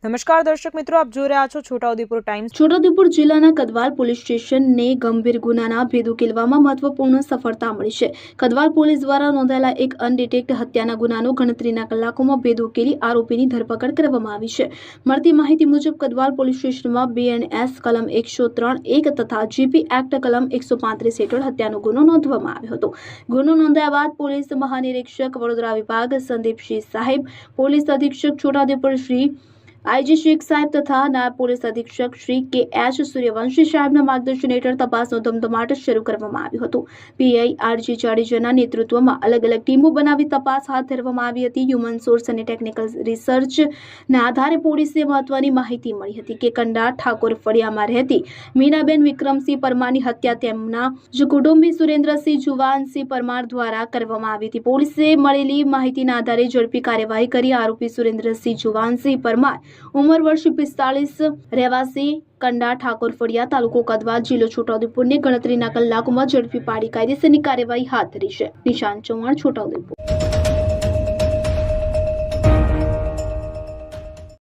નમસ્કાર દર્શક મિત્રો, આપ જોઈ રહ્યા છો છોટાઉદેપુર ટાઈમ્સ। છોટાઉદેપુર જિલ્લાના કદવાલ પોલીસ સ્ટેશનને ગંભીર ગુનાના ભેદ ઉકેલવામાં મહત્વપૂર્ણ સફળતા મળી છે। કદવાલ પોલીસ દ્વારા નોંધાયેલા એક અનડિટેક્ટ હત્યાના ગુનાનો ગણતરીના કલાકોમાં ભેદ ઉકેલી આરોપીની ધરપકડ કરવામાં આવી છે। મળતી માહિતી મુજબ કદવાલ પોલીસ સ્ટેશનમાં BNS કલમ 103(1) તથા GP એક્ટ કલમ 135 હેઠળ હત્યાનો ગુનો નોંધવામાં આવ્યો હતો। ગુનો નોંધાયા બાદ પોલીસ મહાનિરીક્ષક વડોદરા વિભાગ સંદીપસિંહ સાહેબ, પોલીસ અધિક્ષક છોટાઉદેપુર શ્રી IG શેખ સાહેબ તથા નાયબ પોલીસ અધિક્ષક શ્રી KH સૂર્યવંશી સાહેબના માર્ગદર્શન હેઠળ તપાસનો ધમધમાટ શરૂ કરવામાં આવ્યો હતો। PI RG જાડેજાના નેતૃત્વમાં અલગ અલગ ટીમો બનાવી તપાસ હાથ ધરવામાં આવી હતી। હ્યુમન સોર્સ અને ટેકનિકલ રિસર્ચના આધારે પોલીસને મહત્વની માહિતી મળી હતી કે કંડા ઠાકોર ફળિયામાં રહેતી મીનાબેન વિક્રમસિંહ પરમારની હત્યા તેમના જ કુટુંબી સુરેન્દ્રસિંહ જુવાનસિંહ પરમાર દ્વારા કરવામાં આવી હતી। પોલીસે મળેલી માહિતીના આધારે ઝડપી કાર્યવાહી કરી આરોપી સુરેન્દ્રસિંહ જુવાનસિંહ પરમાર, ઉંમર વર્ષ 45, રહેવાસી કંડા ઠાકોર ફળિયા, તાલુકો કદવાલ, જિલ્લો છોટાઉદેપુરને ગણતરીના કલાકોમાં ઝડપી પાડી કાયદેસરની કાર્યવાહી હાથ ધરી છે। નિશાંત ચૌહાણ, છોટાઉદેપુર।